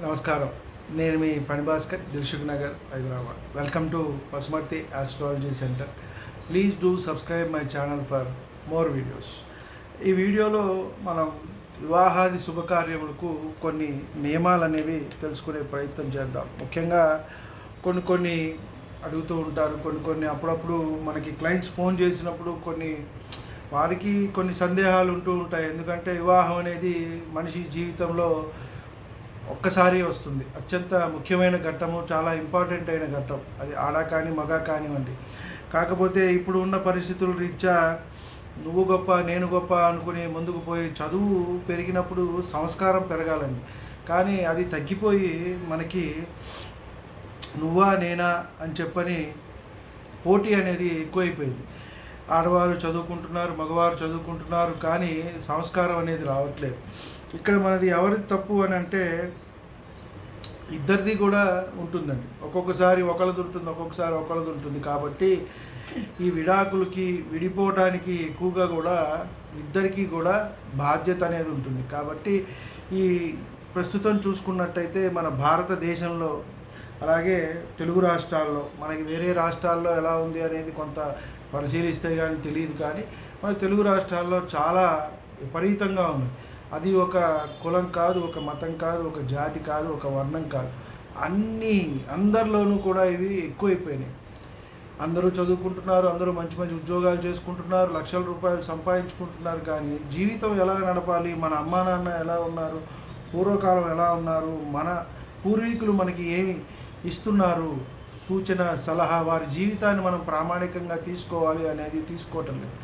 నమస్కారం. నేను మీ Phanibhaskar, Dilsukhnagar, Hyderabad. Welcome to Pasumarthi astrology centre. Please do subscribe my channel for more videos. ఈ వీడియోలో మనం వివాహాది శుభకార్యములకు కొన్ని నియమాలు అనేవి తెలుసుకునే ప్రయత్నం చేద్దాం. ముఖ్యంగా కొన్ని అడుగుతూ ఉంటారు. కొన్ని అప్పుడప్పుడు మనకి క్లయింట్స్ ఫోన్ చేసినప్పుడు వారికి కొన్ని సందేహాలు ఉంటూ ఉంటాయి. ఎందుకంటే వివాహం అనేది మనిషి జీవితంలో ఒక్కసారి వస్తుంది. అత్యంత ముఖ్యమైన ఘట్టము, చాలా ఇంపార్టెంట్ అయిన ఘట్టం. అది ఆడ కానీ మగ కానివ్వండి. కాకపోతే ఇప్పుడు ఉన్న పరిస్థితుల రీత్యా నువ్వు గొప్ప నేను గొప్ప అనుకుని ముందుకు పోయి చదువు పెరిగినప్పుడు సంస్కారం పెరగాలండి. కానీ అది తగ్గిపోయి మనకి నువ్వా నేనా అని చెప్పని పోటీ అనేది ఎక్కువైపోయింది. ఆడవారు చదువుకుంటున్నారు, మగవారు చదువుకుంటున్నారు, కానీ సంస్కారం అనేది రావట్లేదు. ఇక్కడ మనది ఎవరిది తప్పు అని అంటే ఇద్దరిది కూడా ఉంటుందండి. ఒక్కొక్కసారి ఒకళ్ళది ఉంటుంది, ఒక్కొక్కసారి ఒకళ్ళది ఉంటుంది. కాబట్టి ఈ విడాకులకి విడిపోవటానికి ఎక్కువగా కూడా ఇద్దరికీ కూడా బాధ్యత అనేది ఉంటుంది. కాబట్టి ఈ ప్రస్తుతం చూసుకున్నట్టయితే మన భారతదేశంలో, అలాగే తెలుగు రాష్ట్రాల్లో, మనకి వేరే రాష్ట్రాల్లో ఎలా ఉంది అనేది కొంత పరిశీలిస్తే కానీ తెలియదు. కానీ మన తెలుగు రాష్ట్రాల్లో చాలా విపరీతంగా ఉంది. అది ఒక కులం కాదు, ఒక మతం కాదు, ఒక జాతి కాదు, ఒక వర్ణం కాదు, అందరిలోనూ కూడా ఇవి ఎక్కువైపోయినాయి. అందరూ చదువుకుంటున్నారు, అందరూ మంచి మంచి ఉద్యోగాలు చేసుకుంటున్నారు, లక్షల రూపాయలు సంపాదించుకుంటున్నారు. కానీ జీవితం ఎలా నడపాలి, మన అమ్మా నాన్న ఎలా ఉన్నారు, పూర్వకాలం ఎలా ఉన్నారు, మన పూర్వీకులు మనకి ఏమి ఇస్తున్నారు, సూచన సలహా, వారి జీవితాన్ని మనం ప్రామాణికంగా తీసుకోవాలి అనేది తీసుకోవటం లేదు.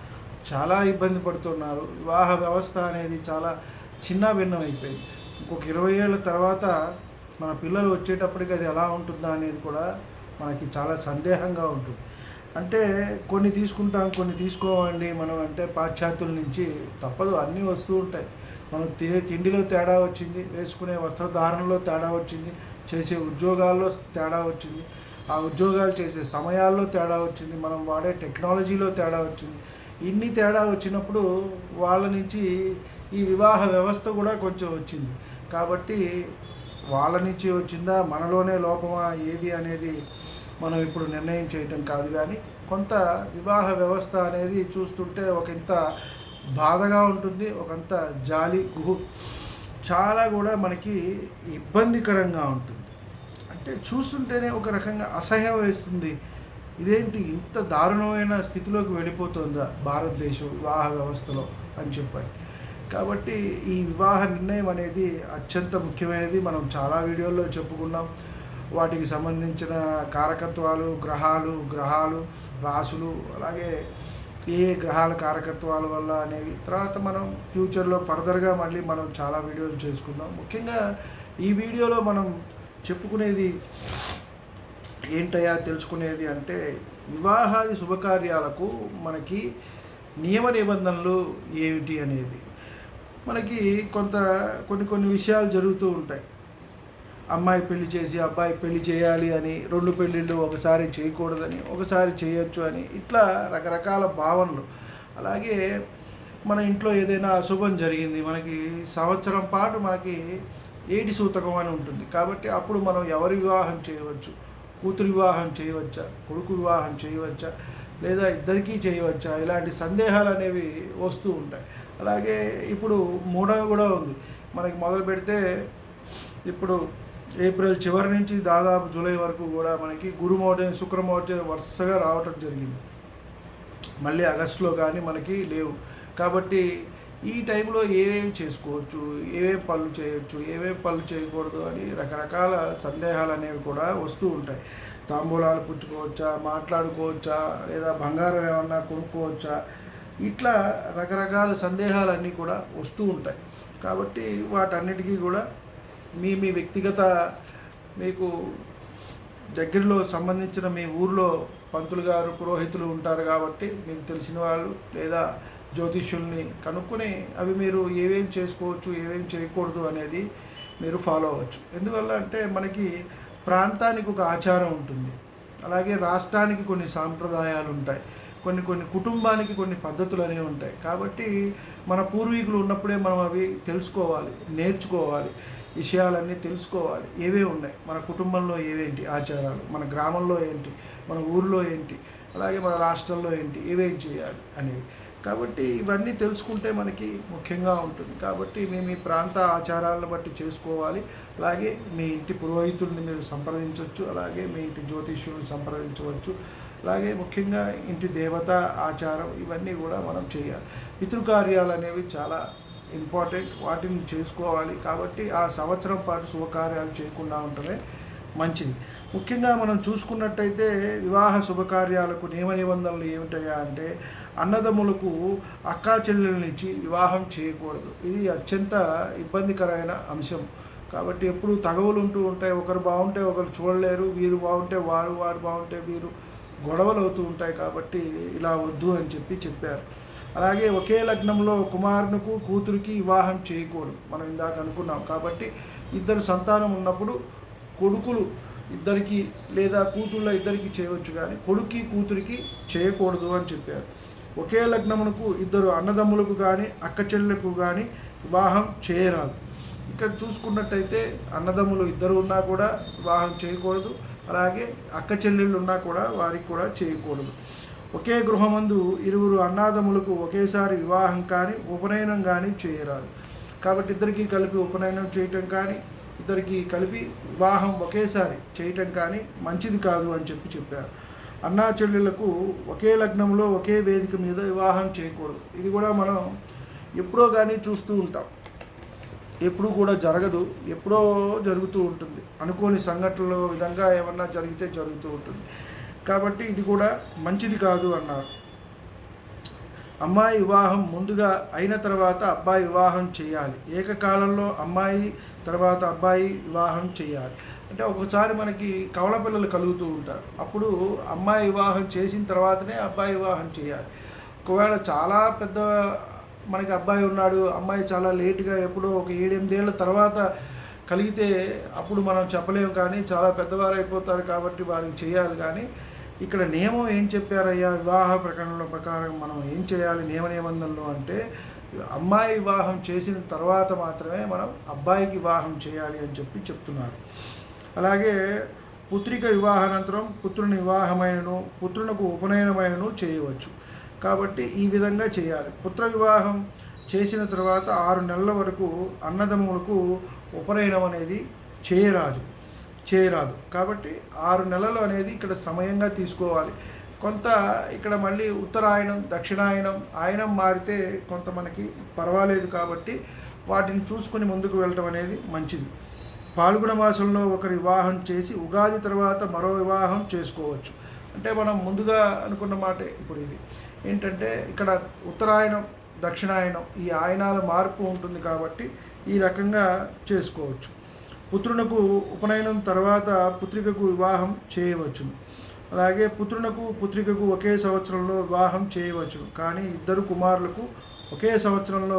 చాలా ఇబ్బంది పడుతున్నారు. వివాహ వ్యవస్థ అనేది చాలా చిన్న భిన్నం అయిపోయింది. ఇంకొక 20 ఏళ్ళ తర్వాత మన పిల్లలు వచ్చేటప్పటికి అది ఎలా ఉంటుందా అనేది కూడా మనకి చాలా సందేహంగా ఉంటుంది. అంటే కొన్ని తీసుకుంటాం, కొన్ని తీసుకోవండి మనం. అంటే పాశ్చాత్యుల నుంచి తప్పదు, అన్నీ వస్తూ ఉంటాయి. మనం తినే తిండిలో తేడా వచ్చింది, వేసుకునే వస్త్రధారణలో తేడా వచ్చింది, చేసే ఉద్యోగాల్లో తేడా వచ్చింది, ఆ ఉద్యోగాలు చేసే సమయాల్లో తేడా వచ్చింది, మనం వాడే టెక్నాలజీలో తేడా వచ్చింది. ఇన్ని తేడా వచ్చినప్పుడు వాళ్ళ నుంచి ఈ వివాహ వ్యవస్థ కూడా కొంచెం వచ్చింది. కాబట్టి వాళ్ళ నుంచి వచ్చిందా, మనలోనే లోపమా ఏది అనేది మనం ఇప్పుడు నిర్ణయం చేయటం కాదు. కానీ కొంత వివాహ వ్యవస్థ అనేది చూస్తుంటే ఒకంత బాధగా ఉంటుంది, ఒకంత జాలి చాలా కూడా మనకి ఇబ్బందికరంగా ఉంటుంది. అంటే చూస్తుంటేనే ఒక రకంగా అసహ్యం వేస్తుంది. ఇదేంటి ఇంత దారుణమైన స్థితిలోకి వెళ్ళిపోతుందా భారతదేశం వివాహ వ్యవస్థలో అని చెప్పండి. కాబట్టి ఈ వివాహ నిర్ణయం అనేది అత్యంత ముఖ్యమైనది. మనం చాలా వీడియోల్లో చెప్పుకున్నాం. వాటికి సంబంధించిన కారకత్వాలు, గ్రహాలు రాసులు, అలాగే ఏ గ్రహాల కారకత్వాల వల్ల అనేవి తర్వాత మనం ఫ్యూచర్లో ఫర్దర్గా మళ్ళీ మనం చాలా వీడియోలు చేసుకుందాం. ముఖ్యంగా ఈ వీడియోలో మనం చెప్పుకునేది ఏంటయ్యా తెలుసుకునేది అంటే, వివాహాది శుభకార్యాలకు మనకి నియమ నిబంధనలు ఏమిటి అనేది. మనకి కొన్ని విషయాలు జరుగుతూ ఉంటాయి. అమ్మాయి పెళ్లి చేసి అబ్బాయి పెళ్లి చేయాలి అని, 2 పెళ్ళిళ్ళు ఒకసారి చేయకూడదని, ఒకసారి చేయొచ్చు అని, ఇట్లా రకరకాల భావనలు. అలాగే మన ఇంట్లో ఏదైనా అశుభం జరిగింది, మనకి సంవత్సరం పాటు మనకి ఏటి సూతకం అని ఉంటుంది. కాబట్టి అప్పుడు మనం ఎవరి వివాహం చేయవచ్చు, కూతురు వివాహం చేయవచ్చా, కొడుకు వివాహం చేయవచ్చా, లేదా ఇద్దరికీ చేయవచ్చా, ఇలాంటి సందేహాలు అనేవి వస్తూ ఉంటాయి. అలాగే ఇప్పుడు మూడవ కూడా ఉంది. మనకి మొదలు పెడితే ఇప్పుడు ఏప్రిల్ చివరి నుంచి దాదాపు జూలై వరకు కూడా మనకి గురుమౌఢ్యం, శుక్రమౌఢ్యం వరుసగా రావటం జరిగింది. మళ్ళీ ఆగస్టులో కానీ మనకి లేవు. కాబట్టి ఈ టైంలో ఏమేమి చేసుకోవచ్చు, ఏమేమి పనులు చేయొచ్చు, ఏమేమి పనులు చేయకూడదు అని రకరకాల సందేహాలు అనేవి కూడా వస్తూ ఉంటాయి. తాంబూలాలు పుచ్చుకోవచ్చా, మాట్లాడుకోవచ్చా, లేదా బంగారం ఏమన్నా కొనుక్కోవచ్చా, ఇట్లా రకరకాల సందేహాలన్నీ కూడా వస్తూ ఉంటాయి. కాబట్టి వాటన్నిటికీ కూడా మీ వ్యక్తిగత, మీకు దగ్గరలో సంబంధించిన మీ ఊర్లో పంతులు గారు, పురోహితులు ఉంటారు. కాబట్టి మీకు తెలిసిన వాళ్ళు లేదా జ్యోతిష్యుల్ని కనుక్కొని అవి మీరు ఏమేం చేసుకోవచ్చు, ఏమేం చేయకూడదు అనేది మీరు ఫాలో అవ్వచ్చు. ఎందువల్ల అంటే మనకి ప్రాంతానికి ఒక ఆచారం ఉంటుంది, అలాగే రాష్ట్రానికి కొన్ని సాంప్రదాయాలు ఉంటాయి. కొన్ని కొన్ని కుటుంబానికి కొన్ని పద్ధతులు అనేవి ఉంటాయి. కాబట్టి మన పూర్వీకులు ఉన్నప్పుడే మనం అవి తెలుసుకోవాలి, నేర్చుకోవాలి, విషయాలన్నీ తెలుసుకోవాలి. ఏవేవి ఉన్నాయి మన కుటుంబంలో, ఏవేంటి ఆచారాలు, మన గ్రామంలో ఏంటి, మన ఊరిలో ఏంటి, అలాగే మన రాష్ట్రంలో ఏంటి, ఏవేం చేయాలి అనేవి. కాబట్టి ఇవన్నీ తెలుసుకుంటే మనకి ముఖ్యంగా ఉంటుంది. కాబట్టి మేము మీ ప్రాంత ఆచారాలను బట్టి చేసుకోవాలి. అలాగే మీ ఇంటి పురోహితుల్ని మీరు సంప్రదించవచ్చు, అలాగే మీ ఇంటి జ్యోతిష్యుల్ని సంప్రదించవచ్చు. అలాగే ముఖ్యంగా ఇంటి దేవత ఆచారం ఇవన్నీ కూడా మనం చేయాలి. పితృకార్యాలు అనేవి చాలా ఇంపార్టెంట్, వాటిని చేసుకోవాలి. కాబట్టి ఆ సంవత్సరం పాటు శుభకార్యాలు చేయకుండా ఉండటమే మంచిది. ముఖ్యంగా మనం చూసుకున్నట్టయితే వివాహ శుభకార్యాలకు నియమ నిబంధనలు ఏమిటయా అంటే, అన్నదమ్ములకు అక్కా చెల్లెలనిచ్చి వివాహం చేయకూడదు. ఇది అత్యంత ఇబ్బందికరమైన అంశం. కాబట్టి ఎప్పుడు తగవులు ఉంటూ ఉంటాయి. ఒకరు బాగుంటే ఒకరు చూడలేరు, వీరు బాగుంటే వారు, వారు బాగుంటే వీరు, గొడవలు అవుతూ ఉంటాయి. కాబట్టి ఇలా వద్దు అని చెప్పారు. అలాగే ఒకే లగ్నంలో కుమారునికి కూతురికి వివాహం చేయకూడదు, మనం ఇందాక అనుకున్నాం. కాబట్టి ఇద్దరు సంతానం ఉన్నప్పుడు కొడుకులు ఇద్దరికి లేదా కూతుళ్ళ ఇద్దరికి చేయవచ్చు, కానీ కొడుక్కి కూతురికి చేయకూడదు అని చెప్పారు. ఒకే లగ్నమునకు ఇద్దరు అన్నదమ్ములకు కానీ అక్క చెల్లెలకు కానీ వివాహం చేయరాదు. ఇక్కడ చూసుకున్నట్టయితే అన్నదమ్ములు ఇద్దరు ఉన్నా కూడా వివాహం చేయకూడదు, అలాగే అక్క చెల్లెళ్ళు ఉన్నా కూడా వారికి కూడా చేయకూడదు. ఒకే గృహమందు ఇరువురు అన్నాదమ్ములకు ఒకేసారి వివాహం కానీ ఉపనయనం కానీ చేయరాదు. కాబట్టి ఇద్దరికీ కలిపి ఉపనయనం చేయటం కానీ ఇద్దరికి కలిపి వివాహం ఒకేసారి చేయటం కానీ మంచిది కాదు అని చెప్పారు. అన్నా చెల్లెళ్లకు ఒకే లగ్నంలో ఒకే వేదిక మీద వివాహం చేయకూడదు. ఇది కూడా మనం ఎప్పుడో కానీ చూస్తూ ఉంటాం, ఎప్పుడూ కూడా జరగదు, ఎప్పుడో జరుగుతూ ఉంటుంది. అనుకోని సంఘటనల విధంగా ఏమన్నా జరిగితే జరుగుతూ ఉంటుంది. కాబట్టి ఇది కూడా మంచిది కాదు అన్నారు. అమ్మాయి వివాహం ముందుగా అయిన తర్వాత అబ్బాయి వివాహం చేయాలి. ఏకకాలంలో అమ్మాయి తర్వాత అబ్బాయి వివాహం చేయాలి. అంటే ఒకసారి మనకి కవల పిల్లలు కలుగుతూ ఉంటారు, అప్పుడు అమ్మాయి వివాహం చేసిన తర్వాతనే అబ్బాయి వివాహం చేయాలి. ఒకవేళ చాలా పెద్ద మనకి అబ్బాయి ఉన్నాడు, అమ్మాయి చాలా లేటుగా ఎప్పుడో ఒక 7-8 ఏళ్ళ తర్వాత కలిగితే అప్పుడు మనం చెప్పలేము, కానీ చాలా పెద్దవారు అయిపోతారు కాబట్టి వారికి చేయాలి. కానీ ఇక్కడ నియమం ఏం చెప్పారయ్యా వివాహ ప్రకటనల ప్రకారం మనం ఏం చేయాలి నియమ నిబంధనలు అంటే, అమ్మాయి వివాహం చేసిన తర్వాత మాత్రమే మనం అబ్బాయికి వివాహం చేయాలి అని చెప్తున్నారు. అలాగే పుత్రిక వివాహానంతరం పుత్రుని వివాహమైనను పుత్రునకు ఉపనయనమైనను చేయవచ్చు. కాబట్టి ఈ విధంగా చేయాలి. పుత్ర వివాహం చేసిన తర్వాత 6 నెలల వరకు అన్నదమ్ములకు ఉపనయనం అనేది చేయరాదు. కాబట్టి 6 నెలలు అనేది ఇక్కడ సమయంగా తీసుకోవాలి. కొంత ఇక్కడ మళ్ళీ ఉత్తరాయణం దక్షిణాయనం ఆయనం మారితే కొంత మనకి పర్వాలేదు. కాబట్టి వాటిని చూసుకొని ముందుకు వెళ్ళటం అనేది మంచిది. పాల్గొన మాసంలో ఒకరి వివాహం చేసి ఉగాది తర్వాత మరో వివాహం చేసుకోవచ్చు. అంటే మనం ముందుగా అనుకున్న మాటే ఇప్పుడు ఇది ఏంటంటే, ఇక్కడ ఉత్తరాయణం దక్షిణాయనం ఈ ఆయనాల మార్పు ఉంటుంది కాబట్టి ఈ రకంగా చేసుకోవచ్చు. పుత్రునకు ఉపనయనం తర్వాత పుత్రికకు వివాహం చేయవచ్చును. అలాగే పుత్రునకు పుత్రికకు ఒకే సంవత్సరంలో వివాహం చేయవచ్చును, కానీ ఇద్దరు కుమారులకు ఒకే సంవత్సరంలో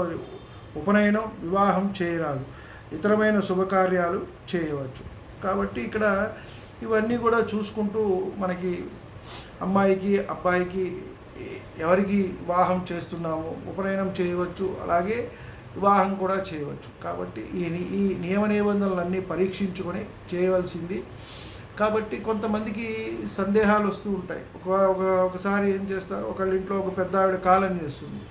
ఉపనయనం వివాహం చేయరాదు. ఇతరమైన శుభకార్యాలు చేయవచ్చు. కాబట్టి ఇక్కడ ఇవన్నీ కూడా చూసుకుంటూ మనకి అమ్మాయికి అబ్బాయికి ఎవరికి వివాహం చేస్తున్నాము ఉపనయనం చేయవచ్చు, అలాగే వివాహం కూడా చేయవచ్చు. కాబట్టి ఈ నియమ నిబంధనలన్నీ పరీక్షించుకొని చేయవలసింది. కాబట్టి కొంతమందికి సందేహాలు వస్తూ ఉంటాయి. ఒకసారి ఏం చేస్తారు, ఒకళ్ళ ఇంట్లో ఒక పెద్ద ఆవిడ కాలం చేస్తుంది,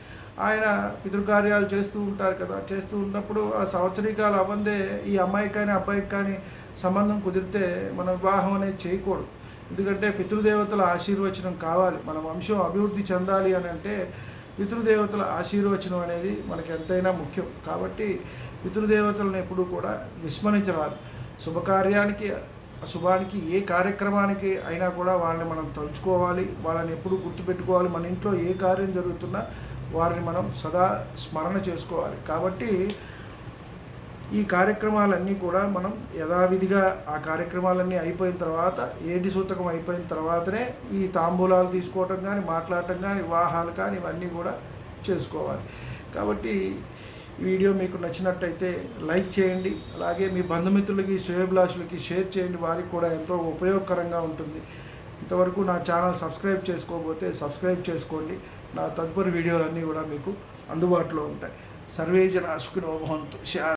ఆయన పితృకార్యాలు చేస్తూ ఉంటారు కదా. చేస్తూ ఉన్నప్పుడు ఆ సంవత్సరీకాలు అవ్వందే ఈ అమ్మాయికి కానీ అబ్బాయికి కానీ సంబంధం కుదిరితే మనం వివాహం అనేది చేయకూడదు. ఎందుకంటే పితృదేవతల ఆశీర్వచనం కావాలి. మన వంశం అభివృద్ధి చెందాలి అని అంటే పితృదేవతల ఆశీర్వచనం అనేది మనకి ఎంతైనా ముఖ్యం. కాబట్టి పితృదేవతలను ఎప్పుడూ కూడా విస్మరించరాదు. శుభకార్యానికి శుభానికి ఏ కార్యక్రమానికి అయినా కూడా వాళ్ళని మనం తలుచుకోవాలి, వాళ్ళని ఎప్పుడూ గుర్తుపెట్టుకోవాలి. మన ఇంట్లో ఏ కార్యం జరుగుతున్నా వారిని మనం సదా స్మరణ చేసుకోవాలి. కాబట్టి ఈ కార్యక్రమాలన్నీ కూడా మనం యథావిధిగా ఆ కార్యక్రమాలన్నీ అయిపోయిన తర్వాత ఏటి సూతకం అయిపోయిన తర్వాతనే ఈ తాంబూలాలు తీసుకోవటం కానీ మాట్లాడటం కానీ వివాహాలు కానీ ఇవన్నీ కూడా చేసుకోవాలి. కాబట్టి ఈ వీడియో మీకు నచ్చినట్టయితే లైక్ చేయండి, అలాగే మీ బంధుమిత్రులకి శ్రేయోభిలాషులకి షేర్ చేయండి, వారికి కూడా ఎంతో ఉపయోగకరంగా ఉంటుంది. ఇంతవరకు నా ఛానల్ సబ్స్క్రైబ్ చేసుకోకపోతే సబ్స్క్రైబ్ చేసుకోండి. నా తదుపరి వీడియోలన్నీ కూడా మీకు అందుబాటులో ఉంటాయి. సర్వే జనా సుఖినో భవంతు.